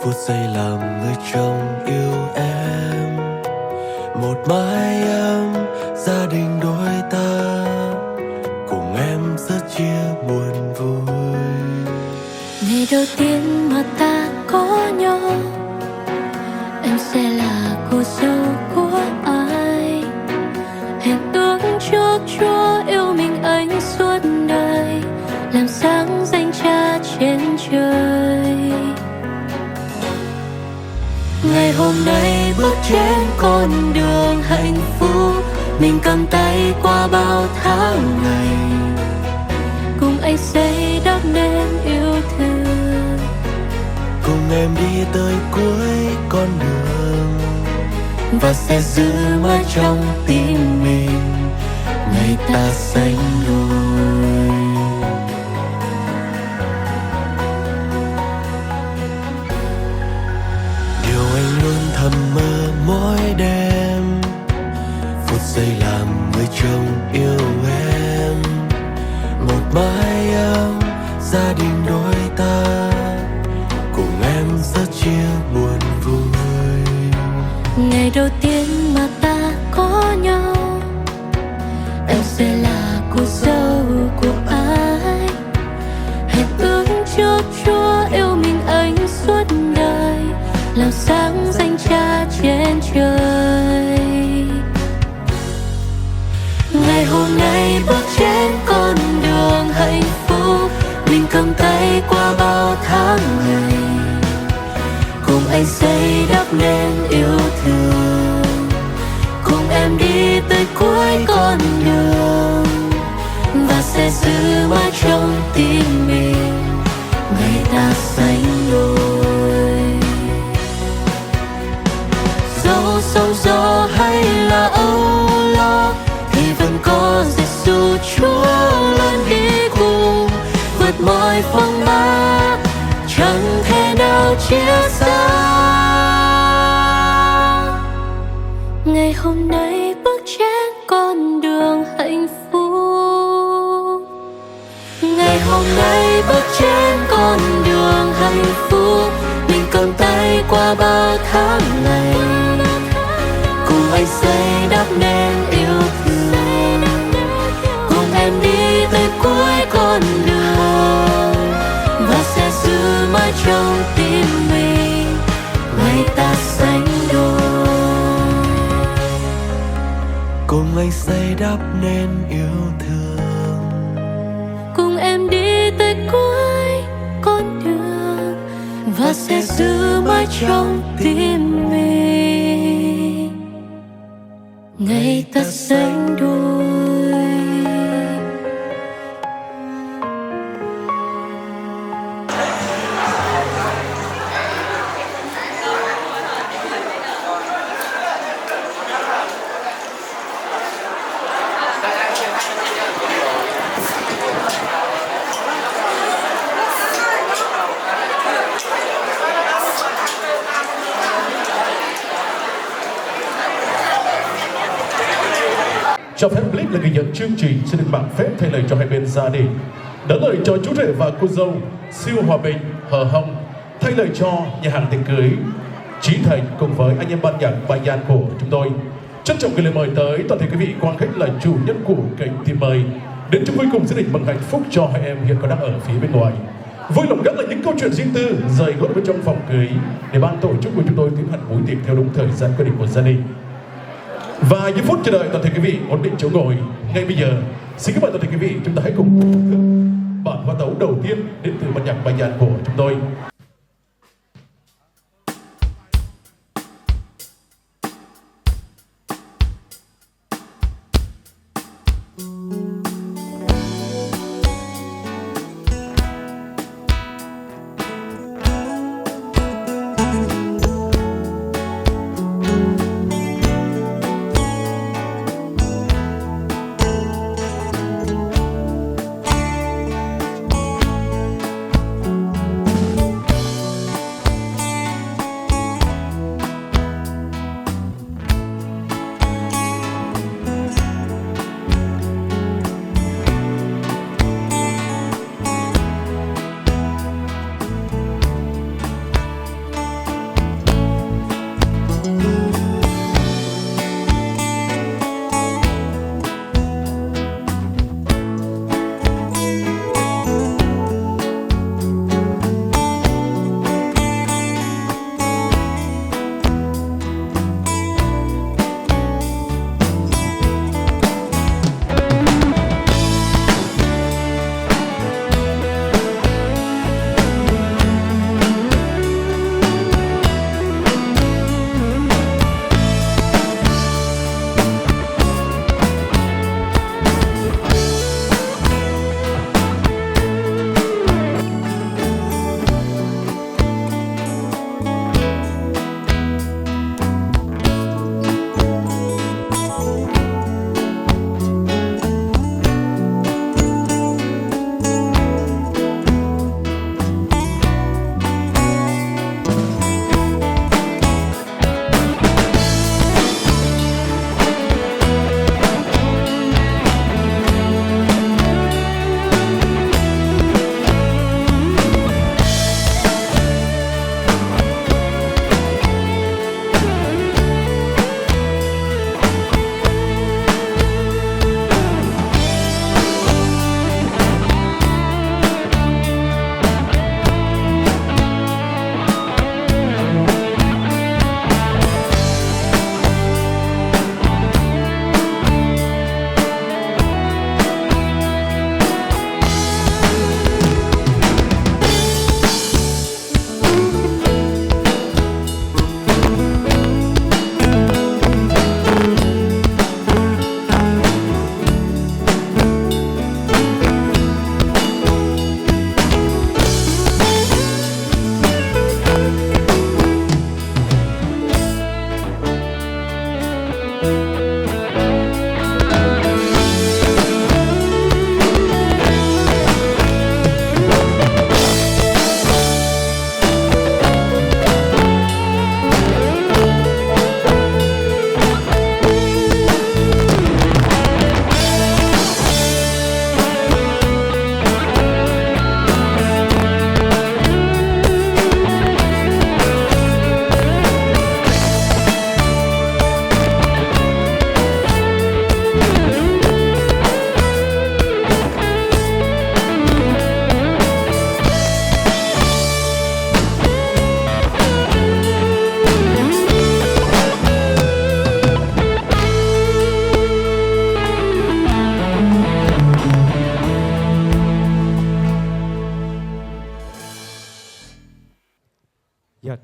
phút giây làm người chồng yêu em. Một mái ấm gia đình đôi ta, cùng em rất chia buồn vui. Ngày đầu tiên mà ta có nhau, em sẽ là cô dâu của ai. Hẹn ước trước Chúa yêu mình anh suốt đời, làm sáng danh Cha trên trời. Ngày hôm nay bước trên con đường hạnh phúc, mình cầm tay qua bao tháng ngày, cùng anh xây đắp nên yêu thương, cùng em đi tới cuối con đường, và sẽ giữ mãi trong tim mình ngày ta sánh đôi. điều anh luôn thầm mơ mỗi đêm, phút giây làm người chồng yêu em. Một mái ấm gia đình đôi ta, cùng em rất chia buồn vui. Ngày đầu tiên mà ta có nhau, em sẽ là cô dâu của ai. Hẹn ước trước Chúa yêu mình anh suốt đời, làm sáng danh Cha trên trời. Ngày hôm nay bước trên con đường hạnh phúc, mình cầm tay qua bao tháng ngày, cùng anh xây đắp nên yêu thương, cùng em đi tới cuối con đường, và sẽ giữ mãi trong tim mình ngày ta sánh đôi. Dẫu sóng gió hay là âu lo, thì vẫn có Giêsu Chúa luôn đi cùng, vượt mọi phong ba chẳng thể nào chia xa. Ngày hôm nay bước trên con đường hạnh phúc, ngày hôm nay bước trên con đường hạnh phúc, mình cầm tay qua bao tháng ngày, cùng anh xây đắp nên yêu thương, cùng em đi tới cuối con đường, và sẽ giữ mãi trong tim mình ngày ta sánh đôi, cùng anh xây đắp nên yêu thương, cùng em đi tới cuối con đường, và sẽ giữ mãi trong tim mình ngày ta sánh đôi. Cho phép clip là ghi nhận chương trình xin được mạng phép thay lời cho hai bên gia đình. Đỡ lời cho chú rể và cô dâu siêu hòa bình, hờ hông. Thay lời cho nhà hàng tiệc cưới Trí Thành cùng với anh em ban nhạc Bài Gian của chúng tôi. Trân trọng gửi lời mời tới toàn thể quý vị quan khách là chủ nhân của kênh Tin Mời đến chung vui cùng gia đình bằng hạnh phúc cho hai em hiện còn đang ở phía bên ngoài. Vui lòng gác lại những câu chuyện riêng tư rời gót bên trong phòng cưới để ban tổ chức của chúng tôi tiến hành buổi tiệc theo đúng thời gian quy định của gia đình. Và những phút chờ đợi toàn thể quý vị ổn định chỗ ngồi ngay bây giờ, xin các bạn toàn thể quý vị chúng ta hãy cùng thưởng thức bản hòa tấu đầu tiên đến từ ban nhạc Bài Gian của chúng tôi.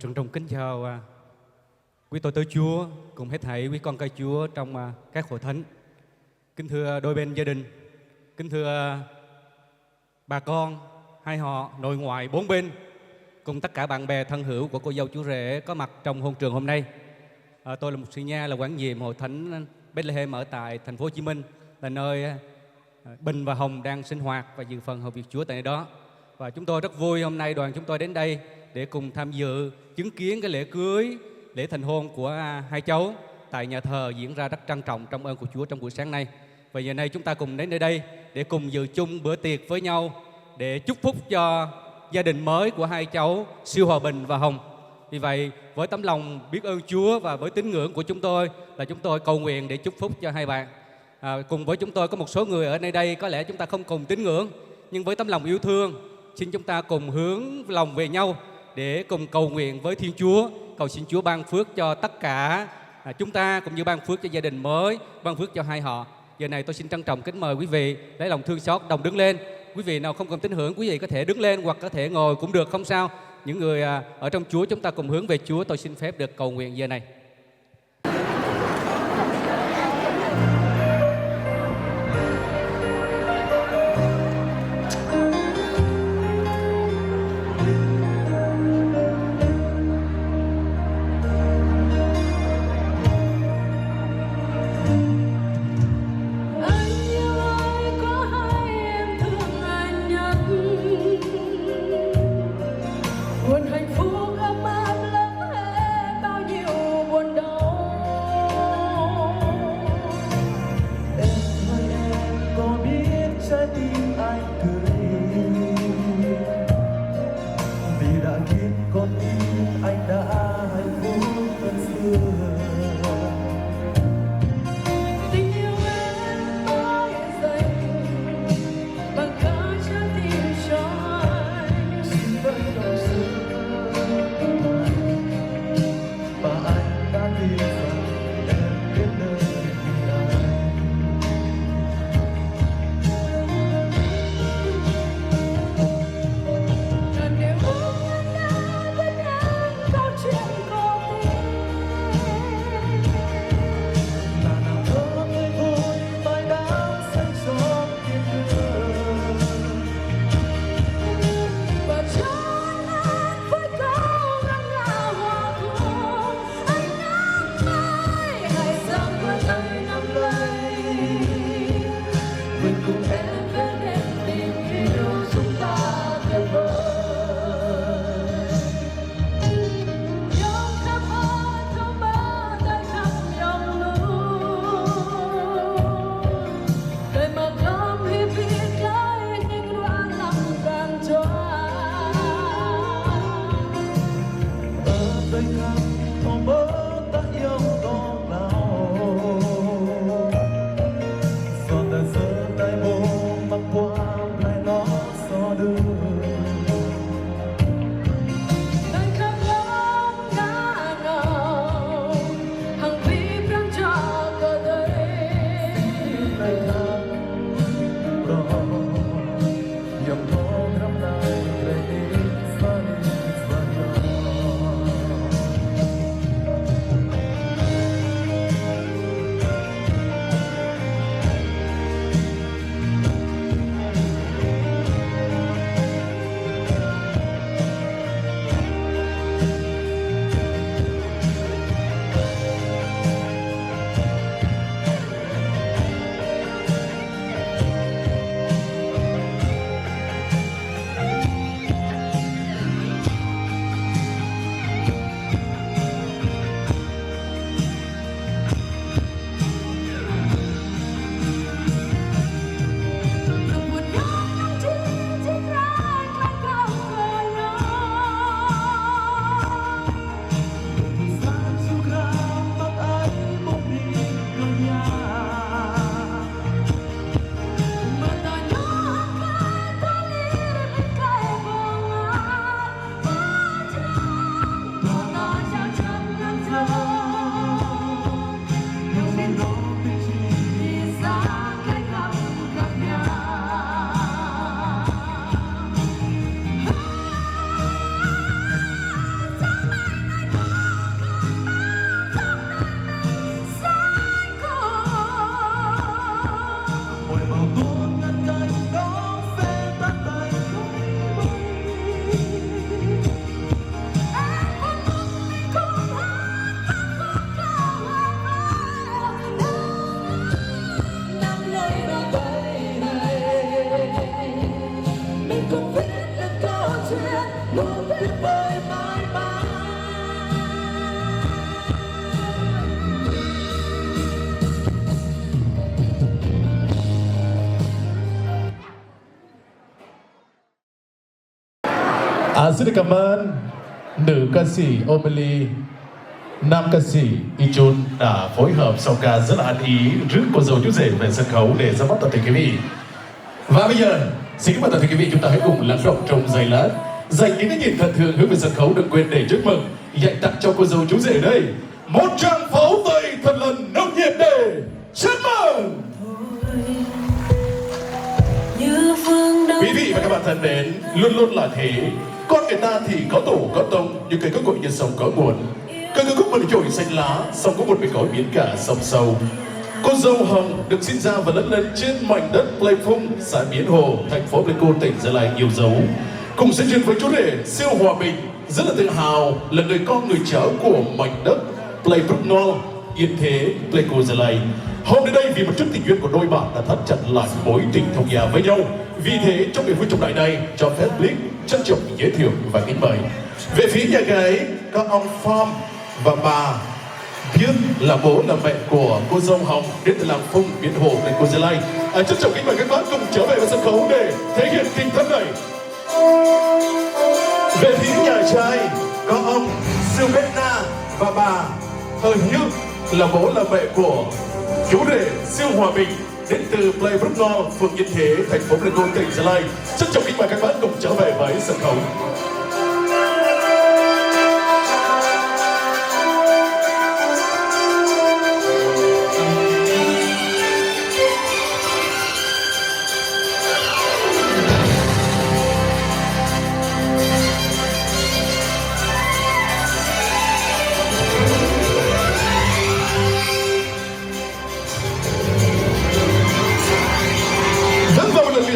trân trọng kính chào quý tôi tớ Chúa cùng hết thảy quý con cây Chúa trong các hội thánh. Kính thưa đôi bên gia đình, kính thưa bà con, hai họ, nội ngoại bốn bên, cùng tất cả bạn bè thân hữu của cô dâu chú rể có mặt trong hôn trường hôm nay. Tôi là mục sư Nha, là quản nhiệm hội thánh Bethlehem ở tại thành phố Hồ Chí Minh, là nơi Bình và Hồng đang sinh hoạt và dự phần hầu việc Chúa tại nơi đó. Và chúng tôi rất vui hôm nay đoàn chúng tôi đến đây để cùng tham dự chứng kiến cái lễ cưới, lễ thành hôn của hai cháu tại nhà thờ diễn ra rất trang trọng trong ơn của Chúa trong buổi sáng nay. Và giờ này chúng ta cùng đến nơi đây để cùng dự chung bữa tiệc với nhau để chúc phúc cho gia đình mới của hai cháu Siêu Hòa Bình và Hồng. Vì vậy với tấm lòng biết ơn Chúa và với tín ngưỡng của chúng tôi là chúng tôi cầu nguyện để chúc phúc cho hai bạn. Cùng với chúng tôi có một số người ở nơi đây có lẽ chúng ta không cùng tín ngưỡng, nhưng với tấm lòng yêu thương xin chúng ta cùng hướng lòng về nhau để cùng cầu nguyện với Thiên Chúa, cầu xin Chúa ban phước cho tất cả chúng ta, cũng như ban phước cho gia đình mới, ban phước cho hai họ. Giờ này tôi xin trân trọng kính mời quý vị lấy lòng thương xót đồng đứng lên. Quý vị nào không còn tín ngưỡng, quý vị có thể đứng lên hoặc có thể ngồi cũng được, không sao. Những người ở trong Chúa chúng ta cùng hướng về Chúa. Tôi xin phép được cầu nguyện giờ này. Xin được cảm ơn nữ ca sĩ Omeli, nam ca sĩ Ichun đã phối hợp song ca rất là ăn ý rước cô dâu chú rể về sân khấu để ra mắt toàn thể quý vị. Và bây giờ xin các bạn toàn thể quý vị chúng ta hãy cùng lắng động trong giây lát, dành những cái nhìn thân thương hướng về sân khấu, đừng quên để chúc mừng dành tặng cho cô dâu chú rể đây một tràng pháo tay thật là nồng nhiệt để chúc mừng. Quý vị và các bạn thân mến, luôn luôn là thế, con người ta thì có tổ có tông, nhưng cây có cội như sông có nguồn. Cây có khúc mần trồi xanh lá, sông có một bể cõi biến cả sông sâu. Cô dâu Hồng được sinh ra và lớn lên trên mảnh đất Pleiphung, xã Biến Hồ, thành phố Pleiku, tỉnh Gia Lai nhiều dấu. Cùng sẽ duyên với chú rể siêu hòa bình, rất là tự hào là người con người cháu của mảnh đất Pleibrungnol, Yên Thế, Pleiku, Gia Lai. Hôm nay đây vì một chút tình duyên của đôi bạn đã thắt chặt lại mối tình thông gia với nhau. Vì thế trong ngày vui trọng đại này, cho phép Blix trân trọng giới thiệu và kính mời về phía nhà gái các ông Phong và bà biết là bố là mẹ của cô dâu Hồng đến từ làng Phung, Biến Hồ, thành phố Gia Lai. Trân trọng kính mời các bác cùng trở về với sân khấu để thể hiện tình thân này. Về phía nhà trai có ông Silvena và bà Hờ Như là bố là mẹ của chú rể siêu hòa bình đến từ Pleibrungnol, phường Yên Thế, thành phố Pleiku, tỉnh Gia Lai. Trân trọng kính mời các bác cùng trở về với sân khấu.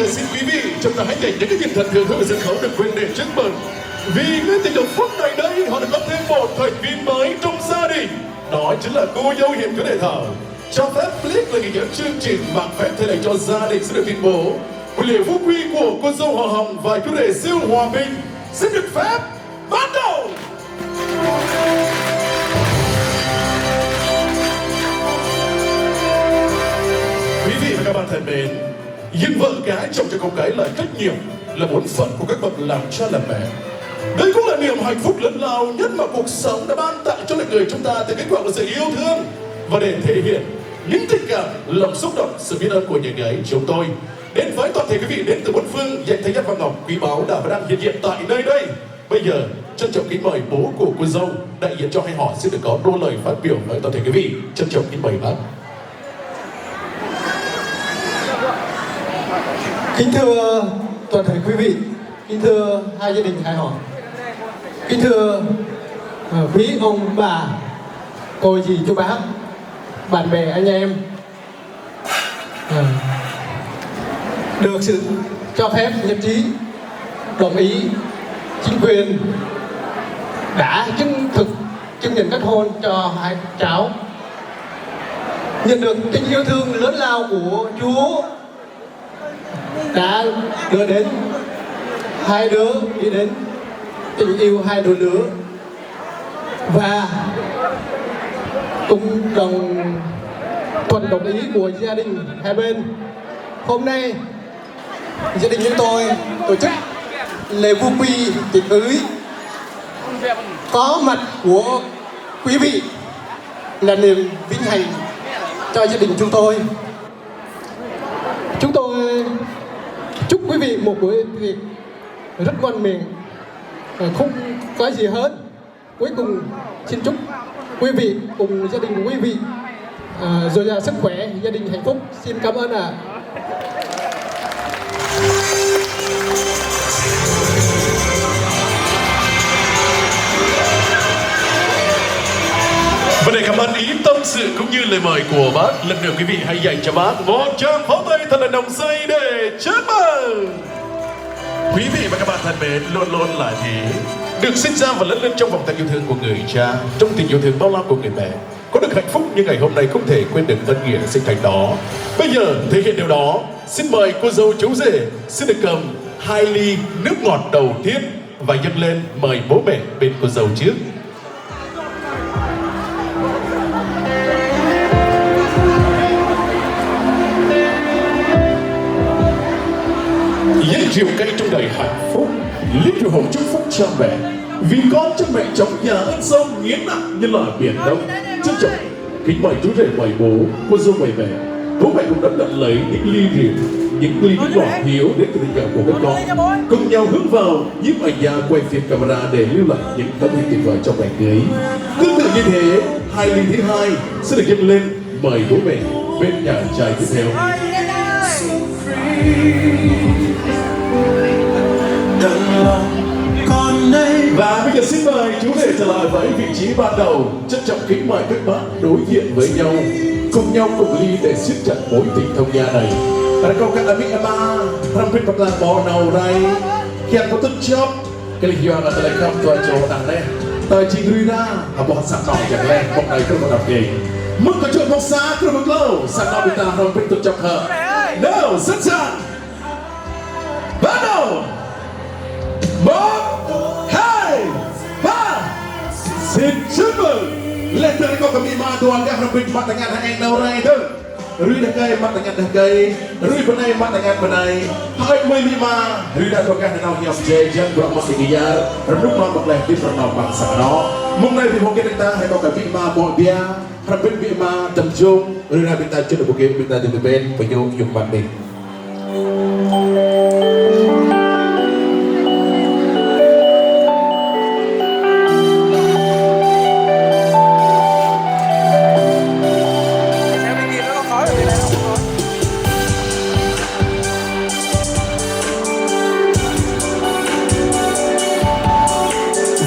Xin quý vị chúng ta hãy dành những cái nhìn thật thường hướng về sân khấu, đừng quên để chúc mừng vì ngay từ giờ phút này đây họ đã có thêm một thành viên mới trong gia đình, đó chính là cô dâu hiền có đề thờ. Cho phép Blix là người dẫn chương trình bằng phép thế này cho gia đình sẽ được tuyên bố buổi lễ phú quy của cô dâu họ Hồng và chú rể siêu hòa bình xin được phép bắt đầu. Quý vị và các bạn thân mến, nhưng vợ cái chồng cho con cái là trách nhiệm, là bổn phận của các bậc làm cha làm mẹ. Đây cũng là niềm hạnh phúc lớn lao nhất mà cuộc sống đã ban tặng cho loài người chúng ta từ kết quả của sự yêu thương. Và để thể hiện những tình cảm, lòng xúc động, sự biết ơn của nhà gái chúng tôi đến với toàn thể quý vị đến từ bốn phương dành thời gian và ngọc quý báu đã và đang hiện diện tại nơi đây. Bây giờ trân trọng kính mời bố của cô dâu đại diện cho hai họ xin được có đôi lời phát biểu với toàn thể quý vị. Trân trọng kính mời bác. Kính thưa toàn thể quý vị, kính thưa hai gia đình hai họ, kính thưa quý ông bà, cô dì chú bác, bạn bè anh em, được sự cho phép nhất trí đồng ý, chính quyền đã chứng nhận kết hôn cho hai cháu. Nhận được tình yêu thương lớn lao của Chúa đã đưa đến hai đứa đi đến tình yêu hai đôi lứa, và cùng thuận đồng ý của gia đình hai bên. Hôm nay gia đình chúng tôi tổ chức lễ vu quy tiệc cưới, có mặt của quý vị là niềm vinh hạnh cho gia đình chúng tôi. Chúng tôi chúc quý vị một buổi tiệc rất ngon miệng, không có gì hơn. Cuối cùng xin chúc quý vị cùng gia đình của quý vị dồi dào sức khỏe, gia đình hạnh phúc. Xin cảm ơn ạ. Và để cảm ơn ý tâm sự cũng như lời mời của bác, lần nữa quý vị hãy dành cho bác một tràng pháo tay thật là nồng say để chúc mừng. Quý vị và các bạn thân mến, luôn luôn là thế, được sinh ra và lớn lên trong vòng tay yêu thương của người cha, trong tình yêu thương bao la của người mẹ, có được hạnh phúc như ngày hôm nay không thể quên được ân nghĩa sinh thành đó. Bây giờ thể hiện điều đó, xin mời cô dâu chú rể xin được cầm 2 ly nước ngọt đầu tiên và dâng lên mời bố mẹ bên cô dâu trước. Những rượu cây trong đầy hạnh phúc, ly rượu hồng chúc phúc cha mẹ, vì con cha mẹ chống nhà ân sông nghiến nặng như là biển đông. Trân trọng kính mời chú rể mời bố, cô dâu mời mẹ. Bố mẹ cũng đã nhận lấy những ly rượu, những ly nước ngọt hiếu đến từ tình cảm của các con, cùng nhau hướng vào nhiếp ảnh gia quay phim camera để lưu lại những tấm hình tuyệt vời trong ngày cưới. Tương tự như thế, hai ly thứ hai sẽ được dâng lên mời bố mẹ bên nhà trai tiếp theo. Và bây giờ xin mời chú rể trở lại với vị trí ban đầu. Trân trọng kính mời các bạn đối diện với nhau, cùng nhau cùng ly để siết chặt mối tình thông gia này. Ada kau kat Abi Emma, rampit paklan bawa naurai. Kian kau terjawab, kelihian atau lekam tua cowok nang leh. Tờ chi gửi ra, apa sẵn nọ chẳng lẽ một ngày không có đọc gì. Mức có chuyện bốc xa, không được lâu, sẵn nọ bị ta rampit tự chọc hở. Nào, sẵn sàng. Bắt đầu. 1, 2, 3. Xin chúc mừng. Lên dari kau kami ma tuan kah rampit mat dengan hang naurai tu. Rui dah kai mat dengan dah kai, rui benai mat dengan benai. Hai mươi lima, rui dah kau kan nau hiam jejan berapa sekian, renung ma bak leh di pernah bangsa no. Mung nai di mungkin kita hai kau kami ma buat dia, rampit bi ma temjung, rui dah minta cut bukit minta di ben penyung yung banding.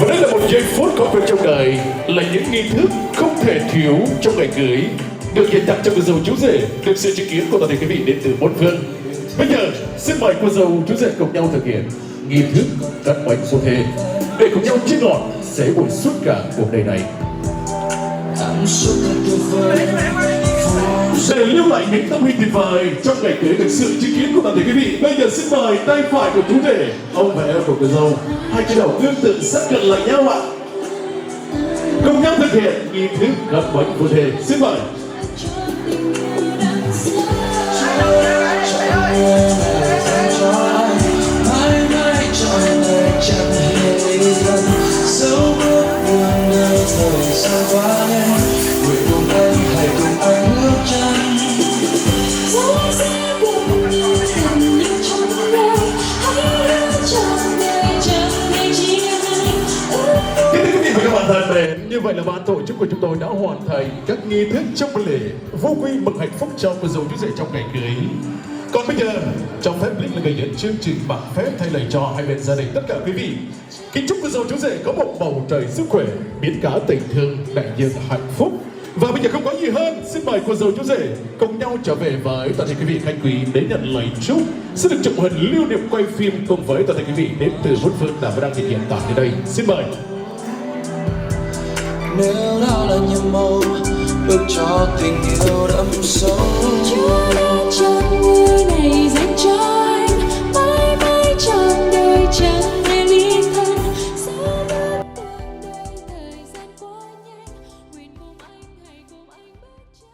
Và đây là một giây phút có bên trong đời, là những nghi thức không thể thiếu trong ngày cưới, được dành tặng cho cô dâu chú rể, được sự chứng kiến của toàn thể quý vị đến từ bốn phương. Bây giờ xin mời cô dâu chú rể cùng nhau thực hiện nghi thức cắt bánh phu thê để cùng nhau chia ngọt sẽ buổi suốt cả cuộc đời này. Để lưu lại những tấm hình tuyệt vời trong ngày cưới được sự chứng kiến của toàn thể quý vị, bây giờ xin mời tay phải của chú rể, ông và em của cô dâu, hai cái đầu tương tự sát cận lại nhau ạ. Cùng nhau thực hiện nghi thức cắt bánh phu thê. Xin mời. Thân mến, như vậy là ban tổ chức của chúng tôi đã hoàn thành các nghi thức trong lễ vô quy mừng hạnh phúc cho cô dâu chú rể trong ngày cưới. Còn bây giờ, cho phép Blink là người dẫn chương trình bằng phép thay lời cho hai bên gia đình tất cả quý vị. Kính chúc cô dâu chú rể có một bầu trời sức khỏe, biến cả tình thương đại dương hạnh phúc. Và bây giờ không có gì hơn, xin mời cô dâu chú rể cùng nhau trở về với toàn thể quý vị khách quý để nhận lời chúc. Sẽ được chụp hình lưu niệm quay phim cùng với toàn thể quý vị đến từ bốn phương đã và đang thực hiện tại nơi đây. Xin mời. Nếu đó là nhiệm màu ước cho tình yêu đậm sâu, Chúa đã chọn người này dành cho anh, mãi mãi trọn đời chẳng hề ly thân. Sao bước cuộc đời thời gian quá nhanh, nguyện cùng anh hãy cùng anh bước chân.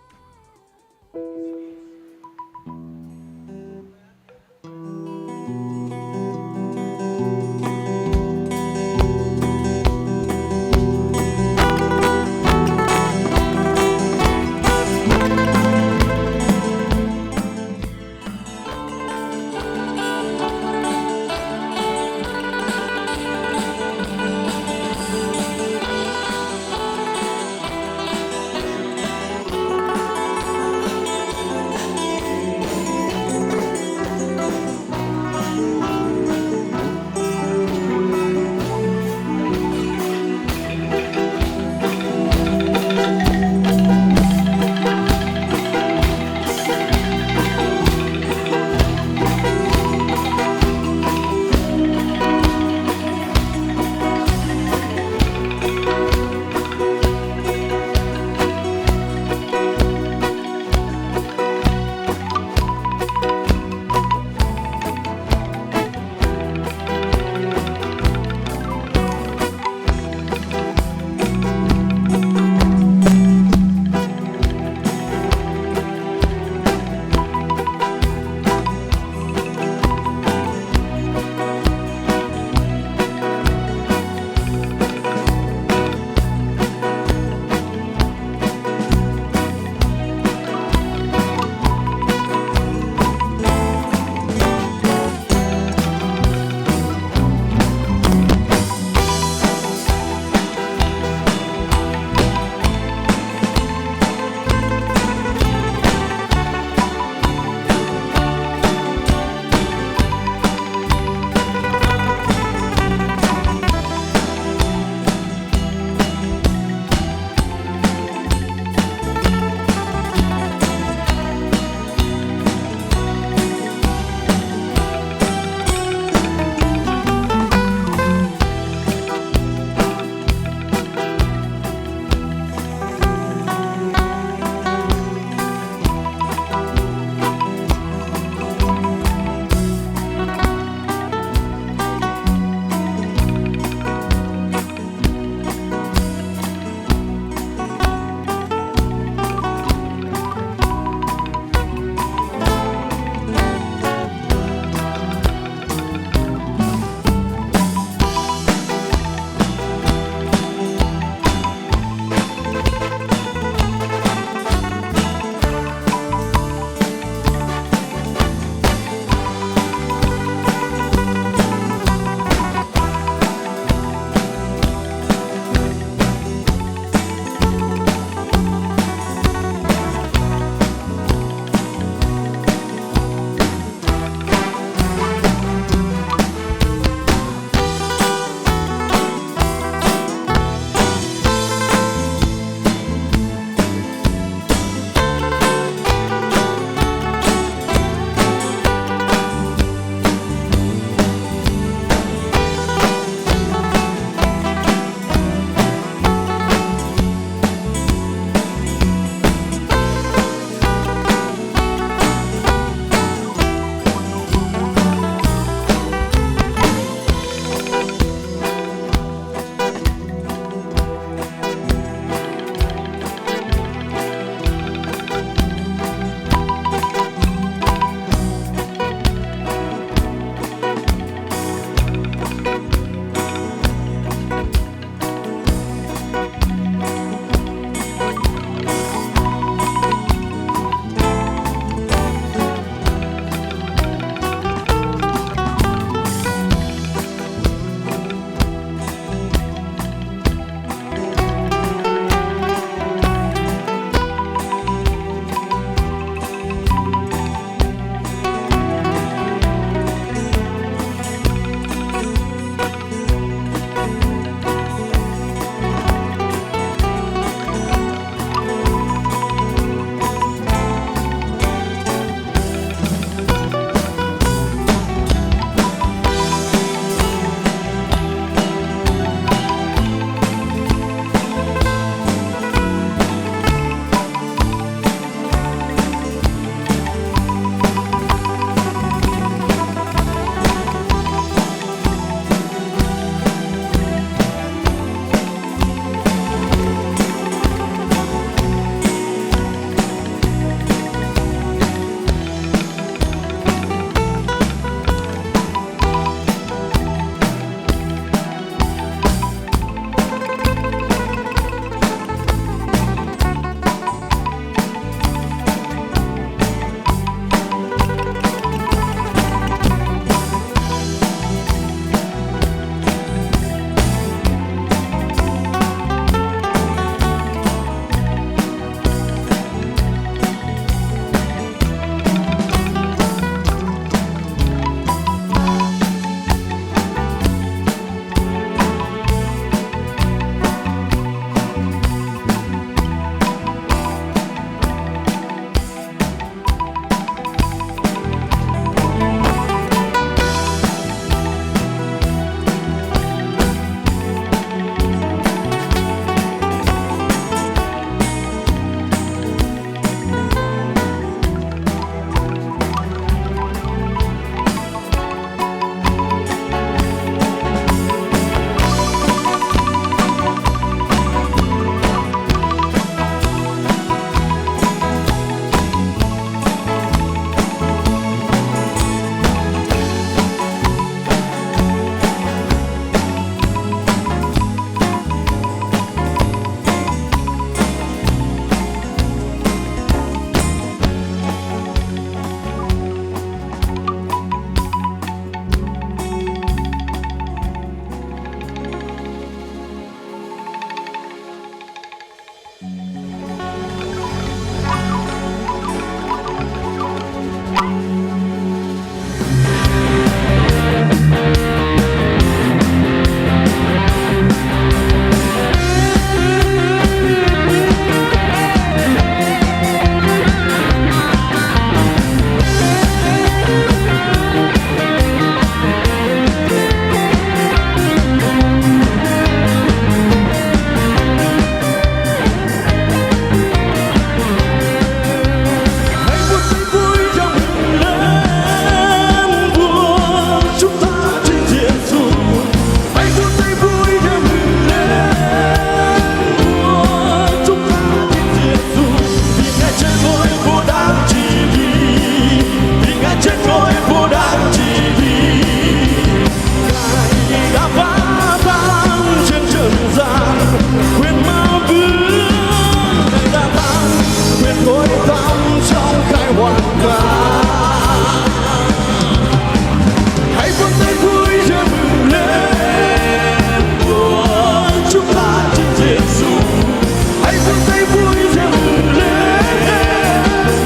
phút giây vui dâng lên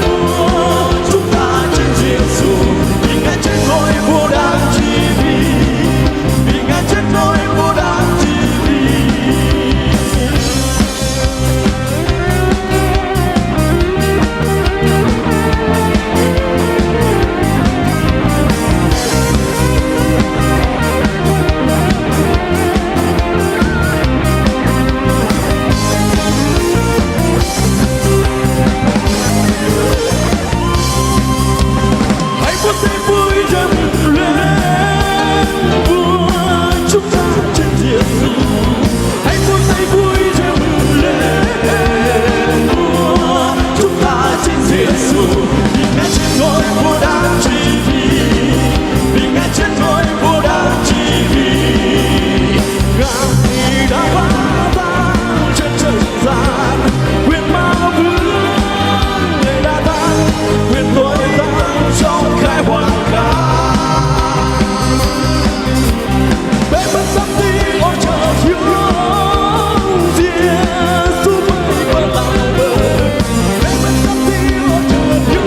mùa chúng ta trên Giêsu vì ngài chết nỗi vô đáng chi vì ngài chết nỗi vô đáng chi vì. Hãy phút giây vui dâng lên vua chúng ta trên Giêsu. Hãy phút giây vui dâng lên vua chúng ta trên Giêsu. Vì ngài chết nỗi vô đáng chi vì ngài chết nỗi vô đáng chi vì. Ngài đã hóa tan trên trần gian quyền ma vương, ngài đã tan quyền tội tan trong khai hoàng ca. Bé mất sắp đi ôi trời thiếu Giêsu mới còn tạo bờ. Bé mất sắp đi ôi trời thiếu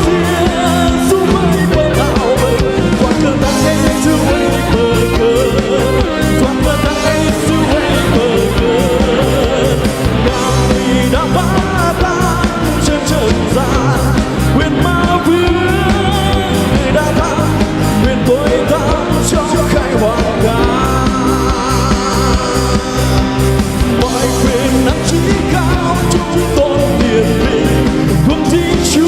Giêsu mới còn tạo bờ. Toàn cơ tăng Giêsu ấy bờ cờ, toàn cơ tăng Giêsu ấy bờ cờ. Ngài đã phá tan trên trần gian quyền ma vương, ngài đã thắng quyền tối tăm trong khai hoàng ca. Mọi quyền năng trí cao chúng tôi hiển linh hướng tin Chúa.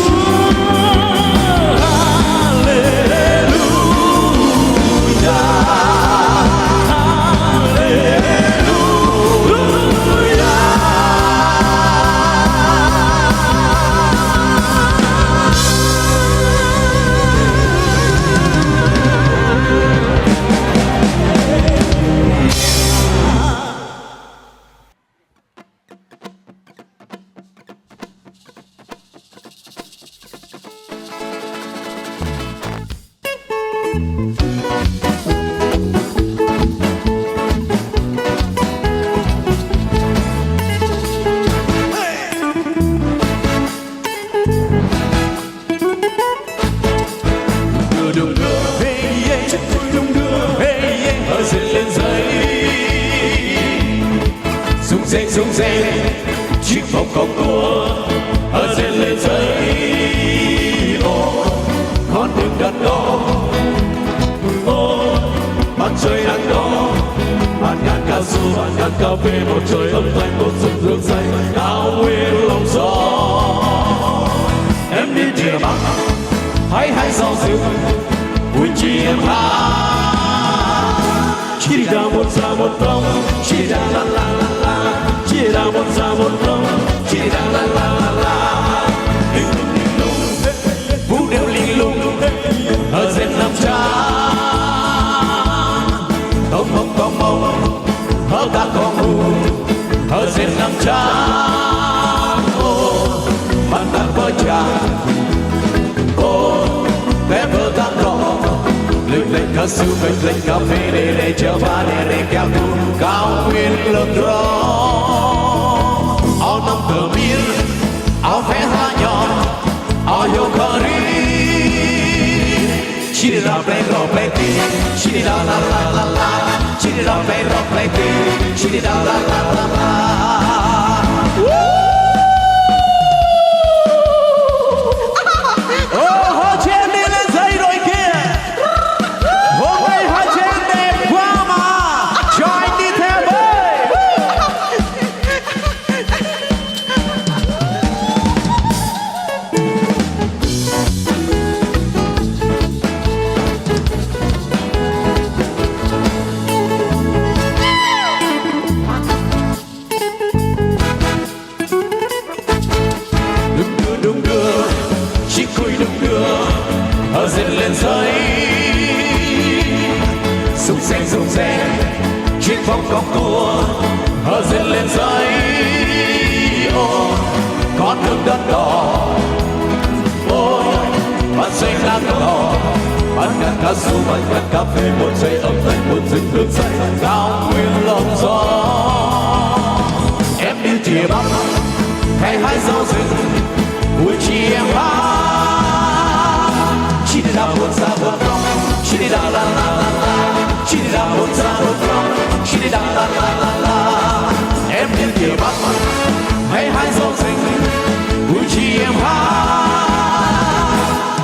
Đung đưa, hey yeah, chất vui đung đưa, hey yeah, hở dần lên dây. Rung reng, chiếc vòng cong tua, hở dần lên dây. Ô, con đường đất đỏ, ô, mặt trời nắng đỏ, bạt ngàn cao su, bạt ngàn cà phê, một trời âm thanh, một rừng rương xanh, cao nguyên lòng gió. Em đi địa bắc, hãy giao dịu vui chi em hát. Chỉ đi đào một già một tông, chỉ đi đào la la la la, chỉ đi đào một già một tông, chỉ đi đào la la la la. Linh lung, vũ điệu linh lung, ở dệt nam cha. Tông mông, hở ta con hù, ở dệt nam cha. Bạn ta có chàng. Bé vợ ta đỏ lên ca su lên cà phê để chờ ba để kéo tu cao nguyên lớn rõ. Áo nông cờ miên áo phé hoa nhọn áo yêu khờ đi. Chỉ đi ra play ti chỉ đi ra la la la la chỉ đi ra play ti chỉ đi ra la la la la. Rung reng chiếc vòng cong tua hở dần lên dây. Ô con đường đất đỏ, ôi bạn xanh nắng đỏ, bạn ngàn cao su, bạn ngàn cà phê, một giây âm thanh, một rừng hương xanh cao nguyên lòng gió. Em đi chia bắc hay hái dâu rừng vui chi em hát chi đi đào buồn xa buồn rong chi đi đào la la la la chi đi đào buồn xa buồn rong chi đi đào la la la la em đến chia bắc hay hái dâu rừng vui chi em hát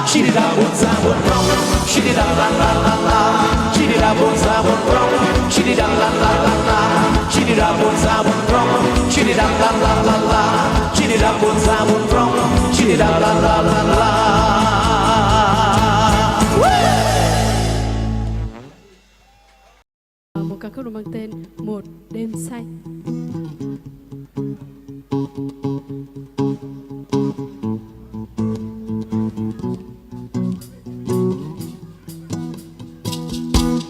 chi đi đào buồn xa buồn rong chi đi đào la la la la chi đi đào buồn xa buồn rong chi đi đào la la la la chi đi đào buồn xa buồn rong chi đi đào la la la la chi đi đào buồn xa buồn rong chi đi đào la la la la. Một ca khúc được mang tên Một Đêm Say.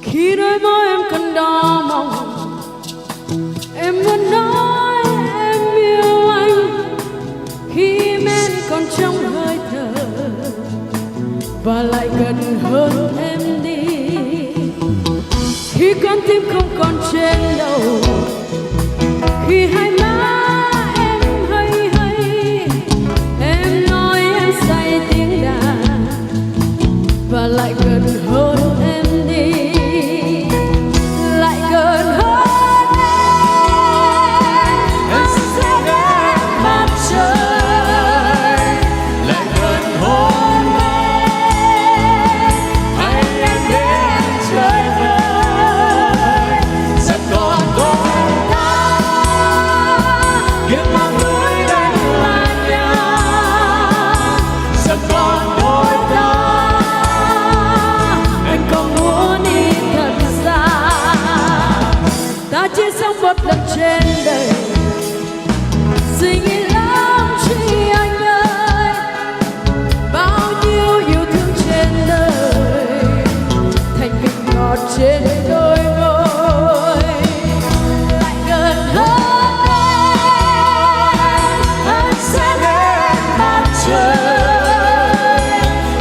Khi đôi môi em còn đỏ mong, em muốn nói em yêu anh. Khi em còn trong hơi thở và lại gần hơn em đi. Khi con tim không còn trên đầu, khi hai má em hay hay, em nói em say tiếng đàn và lại gần hơn em đi, lại gần hơn em sẽ đến mặt trời, lại gần hơn em hay em đến trời vơi, sẽ còn đôi ta kiếm mang núi đây là nhà, sẽ còn đôi ta anh có muốn đi thật xa. Ta chia sống một lần trên đời, suy nghĩ lắm chi anh ơi, bao nhiêu yêu thương trên đời thành vị ngọt trên đôi môi, lại gần hơn em anh sẽ đến mặt trời,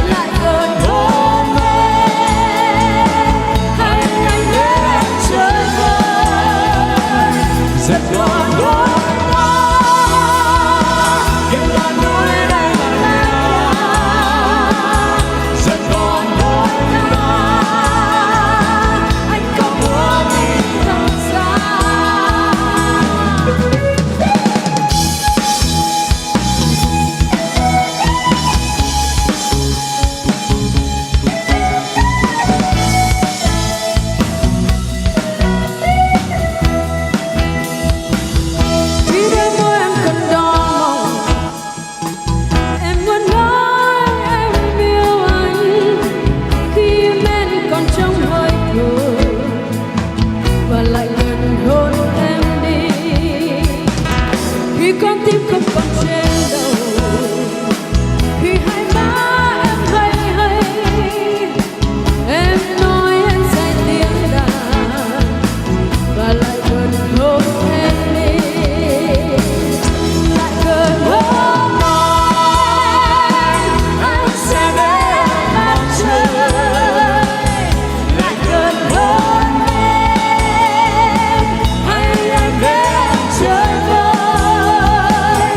lại gần hơn em hay anh đến trời vơi, sẽ còn đôi ta kiếm là núi đây là nhà, sẽ còn đôi ta anh có muốn đi thật xa. Khi đôi môi em còn đỏ mong, em muốn nói em yêu anh. Khi em còn trong hơi thở và lại gần hơn em đi. Khi con tim không còn trên đầu, khi hai má em hay hay, em nói em say tiếng đàn và lại gần hơn em đi, lại gần hơn em anh sẽ đến mặt trời, lại gần hơn em hay em đến trời vơi,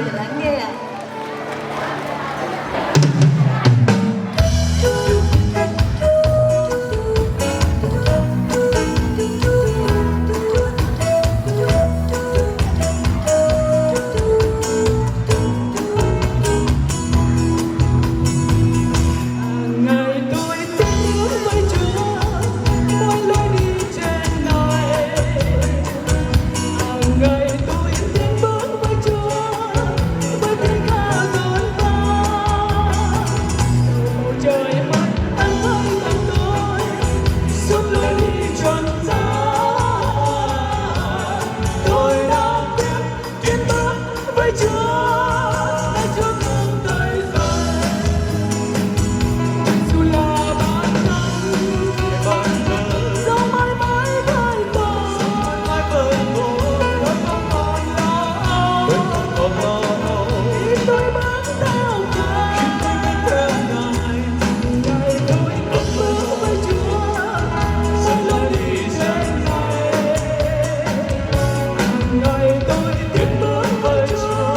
người để lắng nghe ạ. Ngày tôi tin ước với Chúa, mỗi lối đi trên đời. Ngày tôi tin bước với Chúa, với tiếng ca rộn vang. Bầu trời mắt anh vẫn bằng tôi, suốt lối đi trần gian. Tôi đã biết tiến bước với Chúa, để Chúa không tay rời. Dù là bạn thân, dẫu mãi mãi với tôi, vẫn không còn lo âu. Khi tôi bước theo Ngài, Ngài tôi bước với Chúa, mỗi lối đi trên này. Ngày tôi tiến bước với Chúa,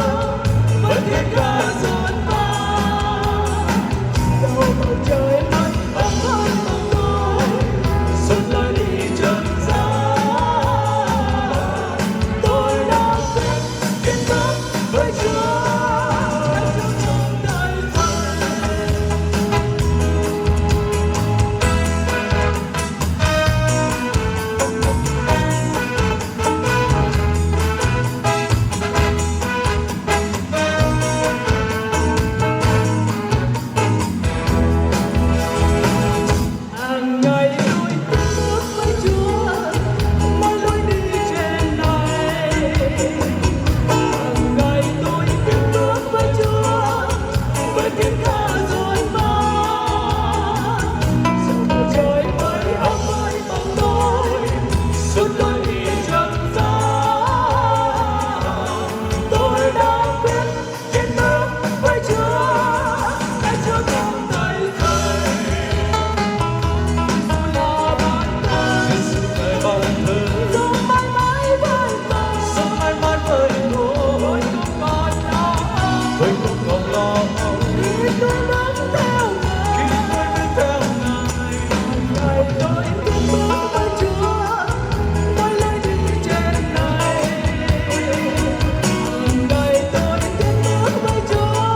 với tiếng ca rộn vang. Dẫu bầu trời mắt ấm hơn bằng tôi, suốt lối đi trần gian. Tôi đã quyết tiến bước với Chúa, để Chúa không tay rời. Hàng ngày tôi tiến bước với Chúa, mỗi lối đi trên này. Hàng ngày tôi tiến bước với Chúa, với tiếng ca rộn vang. Dẫu bầu trời mới ấm với bằng tôi, suốt lối đi trần gian. Tôi đã quyết tiến bước với Chúa, để Chúa không tay rời. Dù là bạn thân, dẫu mãi mãi với tôi, tôi không còn lo âu. Khi tôi bước theo Ngài, Ngài tôi tiến bước với Chúa, mỗi lối đi trên này. Ngày tôi tiến bước với Chúa,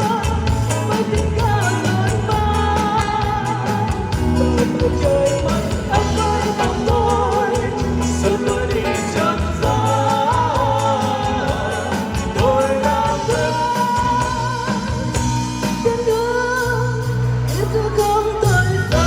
với tiếng ca rộn vang. Bầu trời mắt ấm với bằng tôi, suốt lối đi trần gian. Tôi đã quyết Tiến bước, để Chúa không tay rời.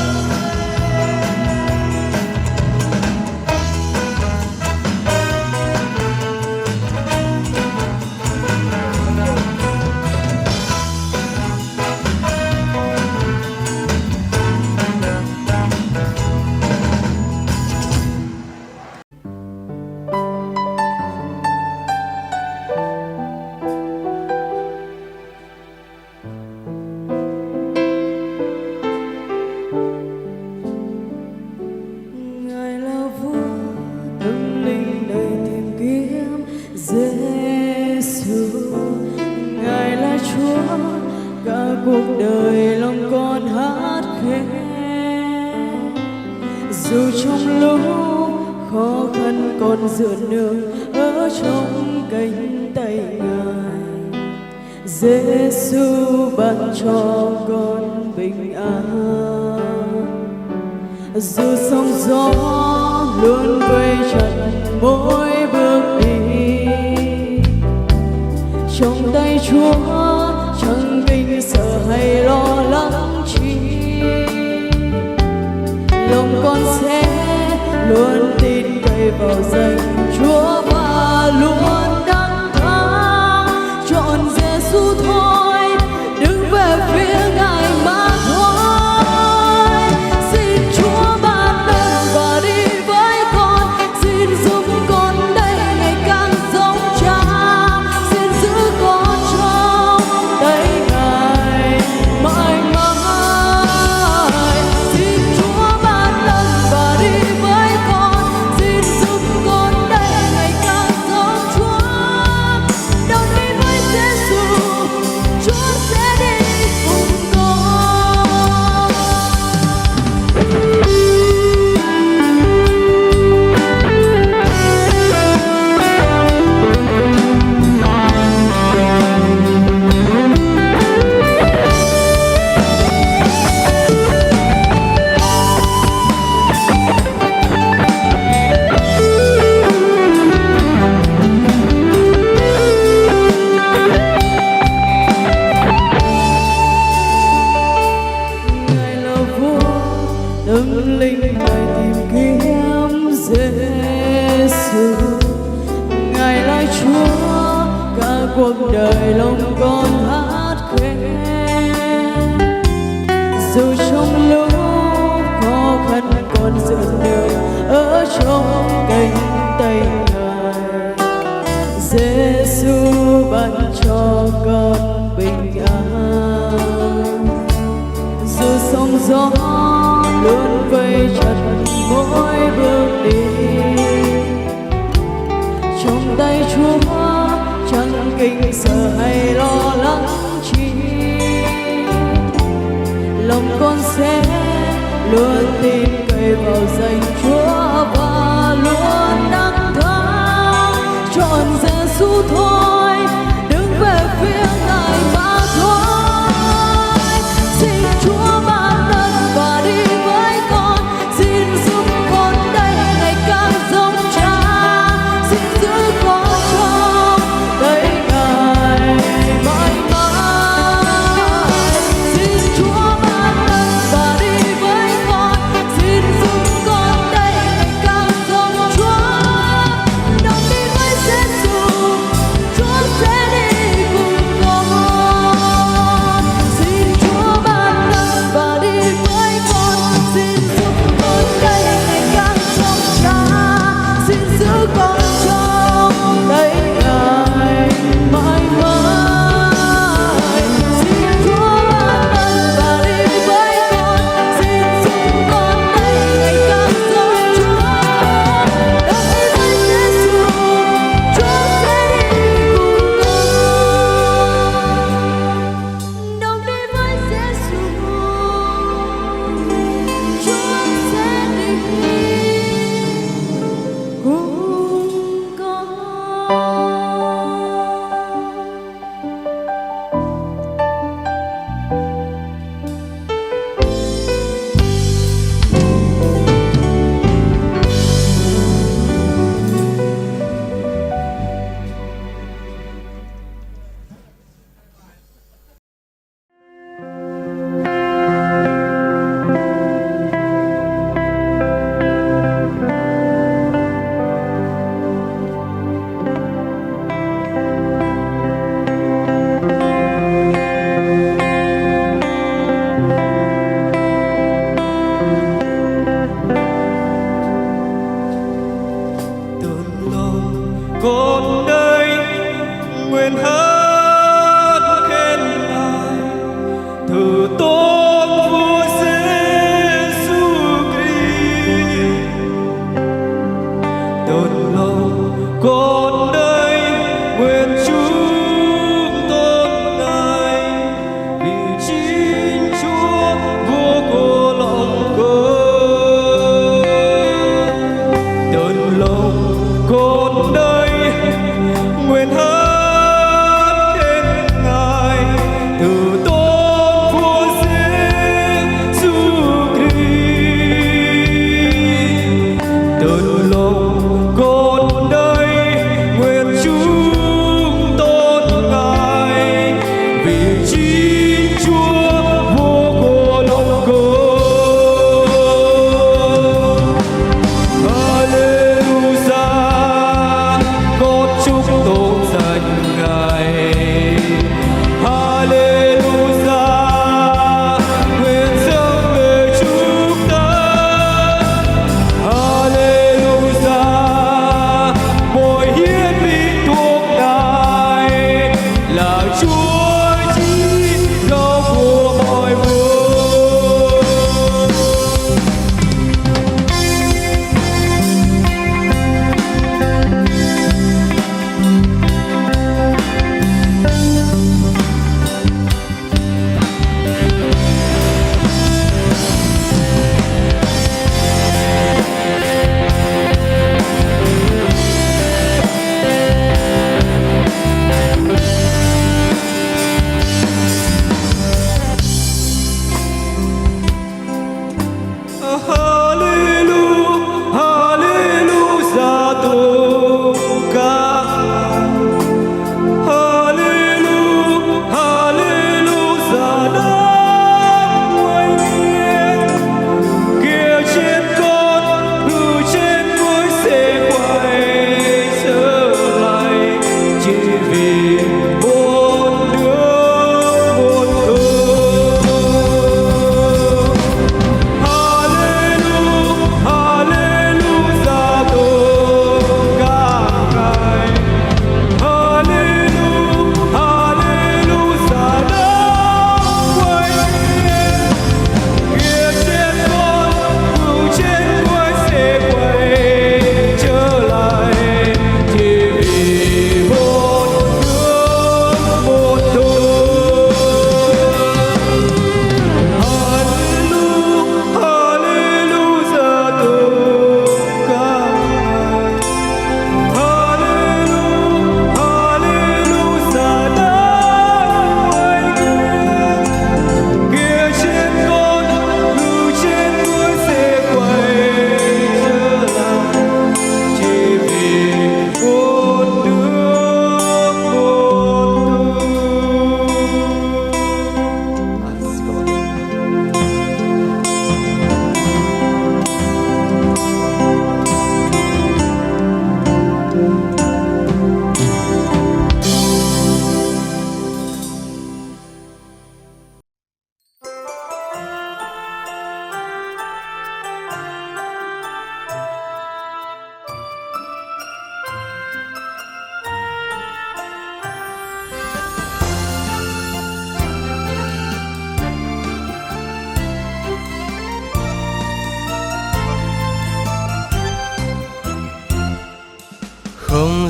Ngài là vua tâm linh đầy tìm kiếm Giêsu. Ngài là Chúa cả cuộc đời lòng con hát khẽ. Dù trong lúc khó khăn con dựa nương ở trong cánh tay Ngài. Giêsu ban cho con bình an. Dù sóng gió luôn vây chặt mỗi bước đi, trong tay Chúa chẳng kinh sợ hay lo lắng chi. Lòng con sẽ luôn tin cậy vào danh Chúa và luôn đắc thắng. Chọn Giêsu thôi, đứng về phía Ngài mà thôi. Xin Chúa ban ơn và đi với con, xin giúp con đây ngày càng giống Cha. Xin giữ con trong tay Ngài mãi mãi. Xin Chúa ban ơn và đi với con, xin giúp con đây ngày càng giống Chúa. cuộc đời lòng con hát khẽ. Dù trong lúc khó khăn còn dựa đường ở trong cánh tay Ngài, Giêsu ban cho con bình an. Dù sóng gió luôn vây chặt mỗi bước đi, trong tay Chúa chẳng kinh sợ hay lo lắng chi. Lòng con sẽ luôn tin cậy vào danh Chúa và luôn đắc thắng. Chọn Giêsu thôi, đứng về phía Ngài mà thôi. Xin Chúa ban ơn và đi với con, xin giúp con đây ngày càng giống Cha. Xin giữ con trong tay Ngài mãi mãi. Xin Chúa ban ơn và đi với con, xin giúp con đây ngày càng giống Chúa. Đồng đi với Giêsu, Chúa sẽ đi cùng con. Xin Chúa ban ơn và đi với con, xin giúp con đây ngày càng giống Cha. Xin giữ con trong tay Ngài mãi mãi. Xin Chúa ban ơn và đi với con, xin giúp con đây ngày càng giống Chúa. Đồng đi với Giêsu, Chúa sẽ đi cùng con. Đồng đi với Giêsu, Chúa sẽ đi cùng con. Con đây nguyện hát khen Ngài, thử tôn vua Giêsu Christ. Tôn lòng con đây nguyện chúc tôn Ngài, vì chính Chúa vua của lòng con. Tôn lòng con đây nguyện hát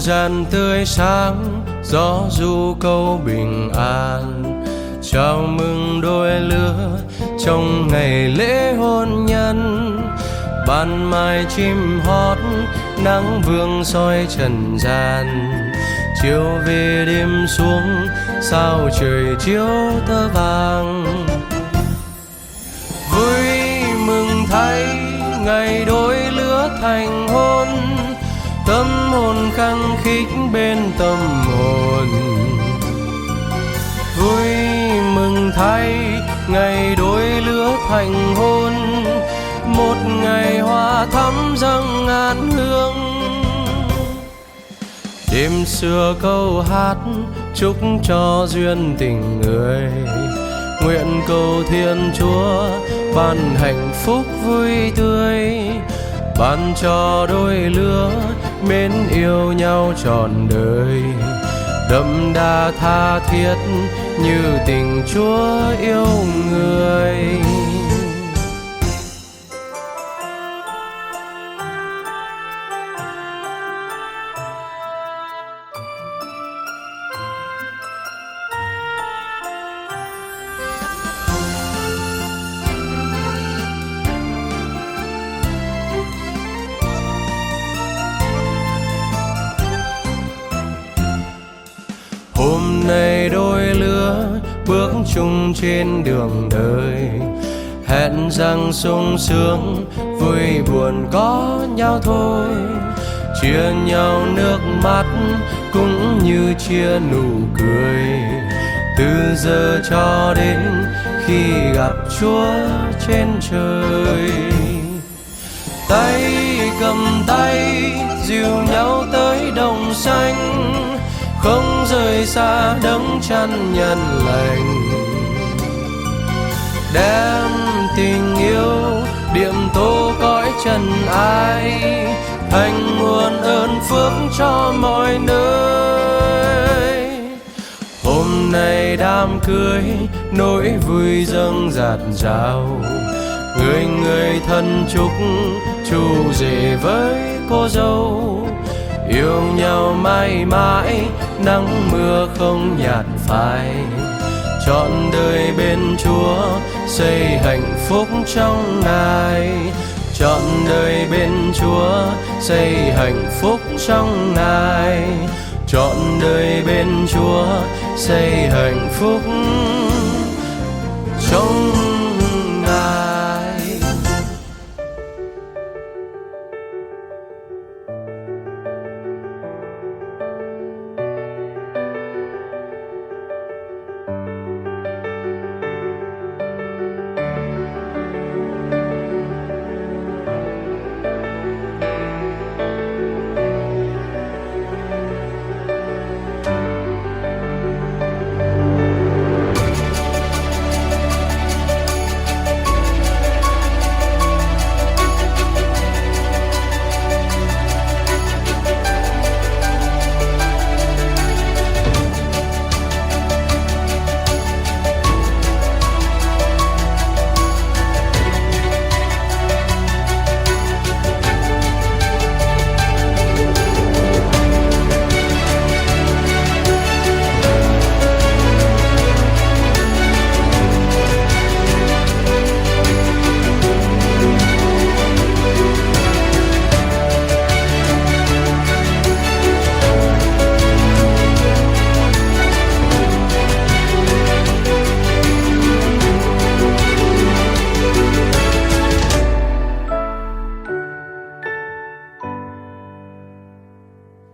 gian tươi sáng, gió du câu bình an. Chào mừng đôi lứa trong ngày lễ hôn nhân. Ban mai chim hót, nắng vương soi trần gian. Chiều về đêm xuống, sao trời chiếu tơ vàng. Vui mừng thay ngày đôi lứa thành hôn, tâm hồn khăng khít bên tâm hồn. Vui mừng thay ngày đôi lứa thành hôn, một ngày hoa thắm dâng ngát hương. Đêm xưa câu hát chúc cho duyên tình người, nguyện cầu Thiên Chúa ban hạnh phúc vui tươi, ban cho đôi lứa mến yêu nhau trọn đời, đậm đà tha thiết như tình Chúa yêu người. Hôm nay đôi lứa bước chung trên đường đời, hẹn rằng sung sướng vui buồn có nhau thôi. Chia nhau nước mắt cũng như chia nụ cười, từ giờ cho đến khi gặp Chúa trên trời. Tay cầm tay dìu nhau tới đồng xanh, không rời xa đấng chăn nhân lành. Đem tình yêu điểm tô cõi trần ai, thành nguồn ơn phước cho mọi nơi. Hôm nay đám cưới nỗi vui dâng dạt dào, người người thân chúc chú rể với cô dâu. Yêu nhau mãi mãi, nắng mưa không nhạt phai, trọn đời bên Chúa xây hạnh phúc trong Ngài. Trọn đời bên Chúa xây hạnh phúc trong Ngài. Trọn đời bên Chúa xây hạnh phúc trong